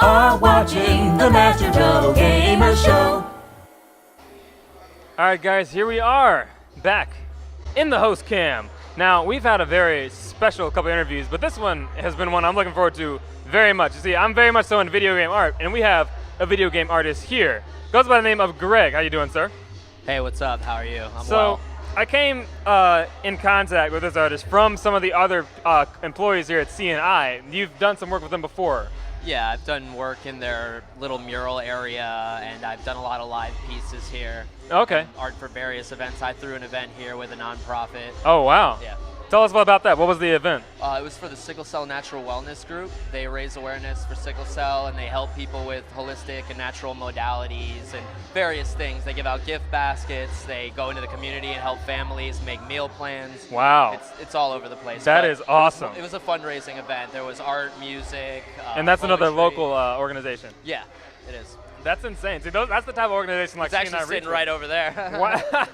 are watching the Master Double Gamer Show. Alright guys, here we are, back in the host cam. Now, we've had a very special couple interviews, but this one has been one I'm looking forward to very much. You see, I'm very much so into video game art, and we have a video game artist here. Goes by the name of Greg. How you doing, sir? Hey, what's up? How are you? I'm well. I came in contact with this artist from some of the other employees here at CNI. You've done some work with them before. Yeah, I've done work in their little mural area, and I've done a lot of live pieces here. Okay. Art for various events. I threw an event here with a nonprofit. Oh, wow. Yeah. Tell us about that. What was the event? It was for the Sickle Cell Natural Wellness Group. They raise awareness for sickle cell, and they help people with holistic and natural modalities and various things. They give out gift baskets. They go into the community and help families make meal plans. Wow. It's all over the place. That is awesome. It was a fundraising event. There was art, music, and that's another poetry. local organization. Yeah, it is. That's insane. See, that's the type of organization like it's actually CNI sitting right over there.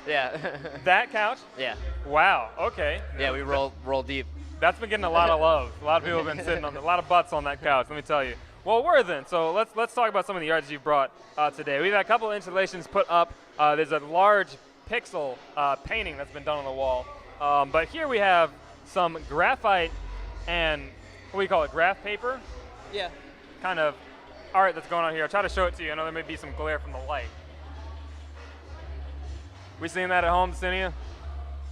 Yeah. That couch? Yeah. Wow. Okay. Yeah, we roll deep. That's been getting a lot of love. A lot of people have been sitting on a lot of butts on that couch. Let me tell you. Well, we're then. So let's talk about some of the arts you've brought today. We've had a couple of installations put up. There's a large pixel painting that's been done on the wall. But here we have some graphite and what do you call it? Graph paper? Yeah. Kind of art that's going on here. I'll try to show it to you. I know there may be some glare from the light. We seeing that at home, Cinia?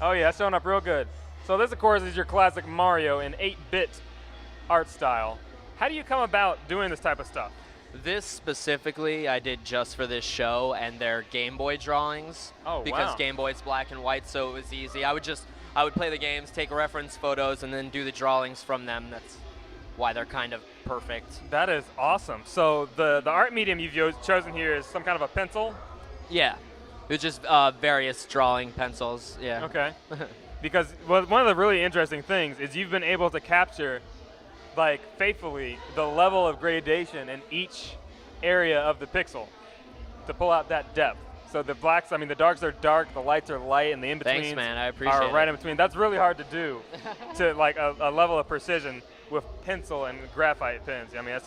Oh yeah, it's showing up real good. So this, of course, is your classic Mario in 8-bit art style. How do you come about doing this type of stuff? This specifically I did just for this show, and they're Gameboy drawings. Oh, because wow. Game Boy's black and white, so it was easy. I would play the games, take reference photos, and then do the drawings from them. That's why they're kind of perfect. That is awesome. So the art medium you've chosen here is some kind of a pencil? Yeah. It was just various drawing pencils, yeah. Okay. Because one of the really interesting things is you've been able to capture, like, faithfully the level of gradation in each area of the pixel to pull out that depth. So the blacks, I mean, the darks are dark, the lights are light, and the in-betweens Thanks, man. I appreciate are right it. in between. That's really hard to do to, like, a level of precision with pencil and graphite pens. I mean,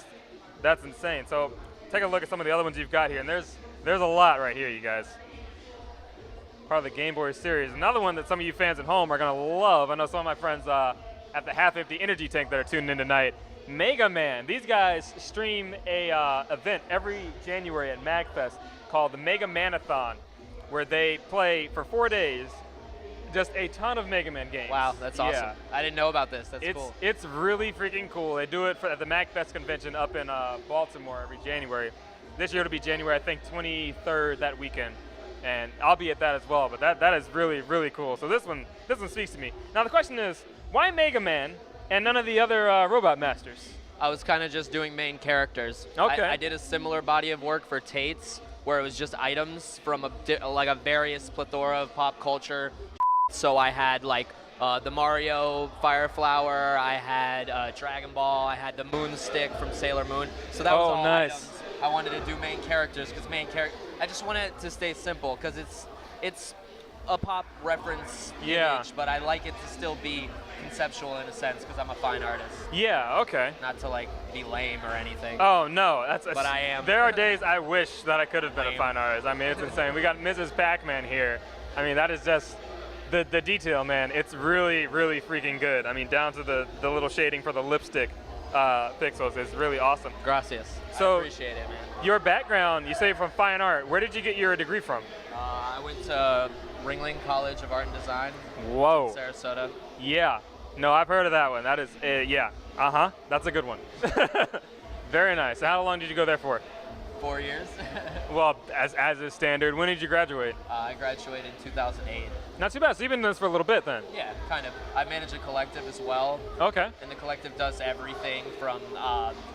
that's insane. So take a look at some of the other ones you've got here, and there's a lot right here, you guys. Part of the Game Boy series. Another one that some of you fans at home are going to love. I know some of my friends at the half-empty energy tank that are tuning in tonight. Mega Man. These guys stream a event every January at MagFest called the Mega Manathon, where they play for 4 days just a ton of Mega Man games. Wow, that's awesome. Yeah. I didn't know about this. That's cool. It's really freaking cool. They do it at the MagFest convention up in Baltimore every January. This year it'll be January, I think, 23rd that weekend. And I'll be at that as well, but that is really, really cool. So this one speaks to me. Now the question is, why Mega Man and none of the other Robot Masters? I was kind of just doing main characters. Okay. I did a similar body of work for Tate's, where it was just items from a various plethora of pop culture. So I had like the Mario Fire Flower, I had Dragon Ball, I had the Moon Stick from Sailor Moon. So that was all nice. items. I wanted to do main characters because I just wanted it to stay simple because it's a pop reference image, but I like it to still be conceptual in a sense because I'm a fine artist. Yeah, okay. Not to like be lame or anything. Oh no, but I am. There are days I wish that I could have been Lame. a fine artist. I mean, it's insane. We got Mrs. Pac-Man here. I mean, that is just the detail, man. It's really, really freaking good. I mean, down to the little shading for the lipstick pixels is really awesome. Gracias. So I appreciate it, man. Your background, you say from fine art. Where did you get your degree from? I went to Ringling College of Art and Design. Whoa. In Sarasota. Yeah. No, I've heard of that one. That is, yeah. Uh-huh. That's a good one. Very nice. How long did you go there for? 4 years. Well, as is standard. When did you graduate? I graduated in 2008. Not too bad. So you've been doing this for a little bit then. Yeah, kind of. I manage a collective as well. Okay. And the collective does everything from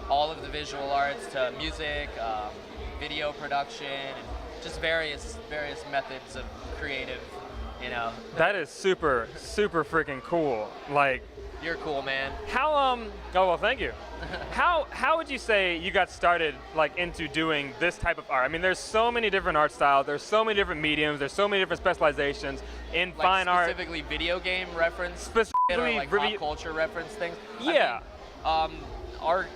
all of the visual arts to music, video production, and just various methods of creative, you know. That is super, super freaking cool. Like, you're cool, man. How oh well, thank you. How would you say you got started like into doing this type of art? I mean, there's so many different art styles, there's so many different mediums, there's so many different specializations in like fine art. Specifically video game reference, specifically or like pop culture reference things. Yeah. I mean, art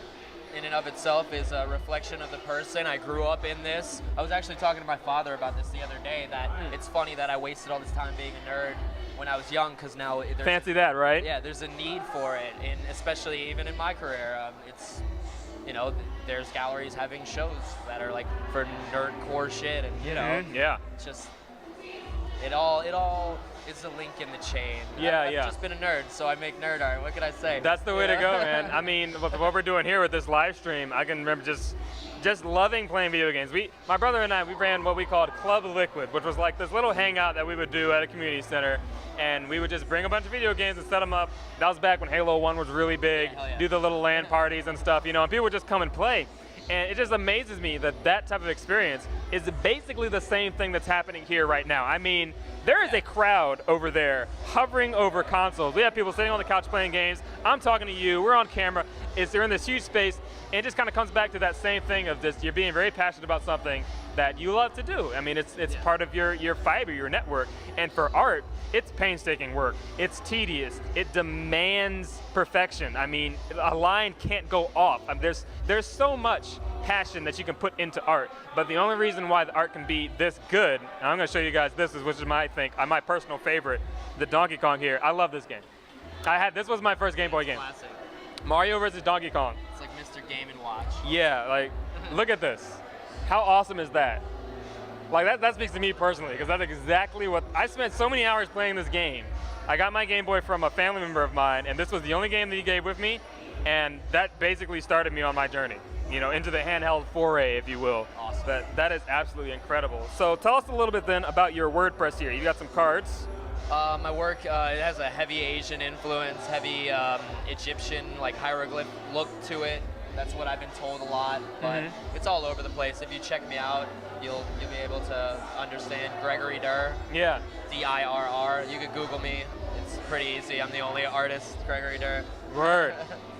in and of itself is a reflection of the person. I grew up in this. I was actually talking to my father about this the other day, that it's funny that I wasted all this time being a nerd when I was young, because now fancy that, right? Yeah, there's a need for it, and especially even in my career, it's, you know, there's galleries having shows that are like for nerdcore shit, and you know, yeah, it's just it all is a link in the chain. I've just been a nerd, so I make nerd art. What can I say? That's the way to go, man. I mean, with what we're doing here with this live stream, I can remember just loving playing video games. My brother and I, we ran what we called Club Liquid, which was like this little hangout that we would do at a community center, and we would just bring a bunch of video games and set them up. That was back when Halo 1 was really big, do the little LAN parties and stuff, you know, and people would just come and play. And it just amazes me that that type of experience is basically the same thing that's happening here right now. I mean, there is a crowd over there hovering over consoles. We have people sitting on the couch playing games. I'm talking to you. We're on camera. They're in this huge space. And it just kind of comes back to that same thing of this, you're being very passionate about something that you love to do. I mean, it's part of your fiber, your network. And for art, it's painstaking work. It's tedious. It demands perfection. I mean, a line can't go off. I mean, there's so much passion that you can put into art, but the only reason why the art can be this good, and I'm going to show you guys this, which is my personal favorite, the Donkey Kong here. I love this game. This was my first Game Boy game. Classic. Mario versus Donkey Kong. It's like Mr. Game & Watch. Yeah, like, look at this. How awesome is that? Like, that speaks to me personally, because that's exactly what, I spent so many hours playing this game. I got my Game Boy from a family member of mine, and this was the only game that he gave with me, and that basically started me on my journey, you know, into the handheld foray, if you will. Awesome. That is absolutely incredible. So tell us a little bit then about your WordPress here. You got some cards. My work, it has a heavy Asian influence, heavy Egyptian, like hieroglyph look to it. That's what I've been told a lot, but it's all over the place. If you check me out, you'll be able to understand Gregory Dirr. Yeah. D-I-R-R. You could Google me. It's pretty easy. I'm the only artist, Gregory Dirr. Word.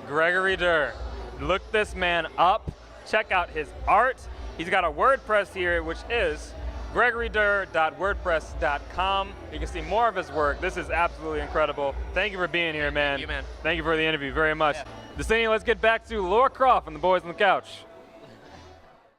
Gregory Dirr. Look this man up. Check out his art. He's got a WordPress here, which is gregorydurr.wordpress.com. You can see more of his work. This is absolutely incredible. Thank you for being here, man. Thank you, man. Thank you for the interview very much. Yeah. Decennial, let's get back to Laura Croft and the Boys on the Couch.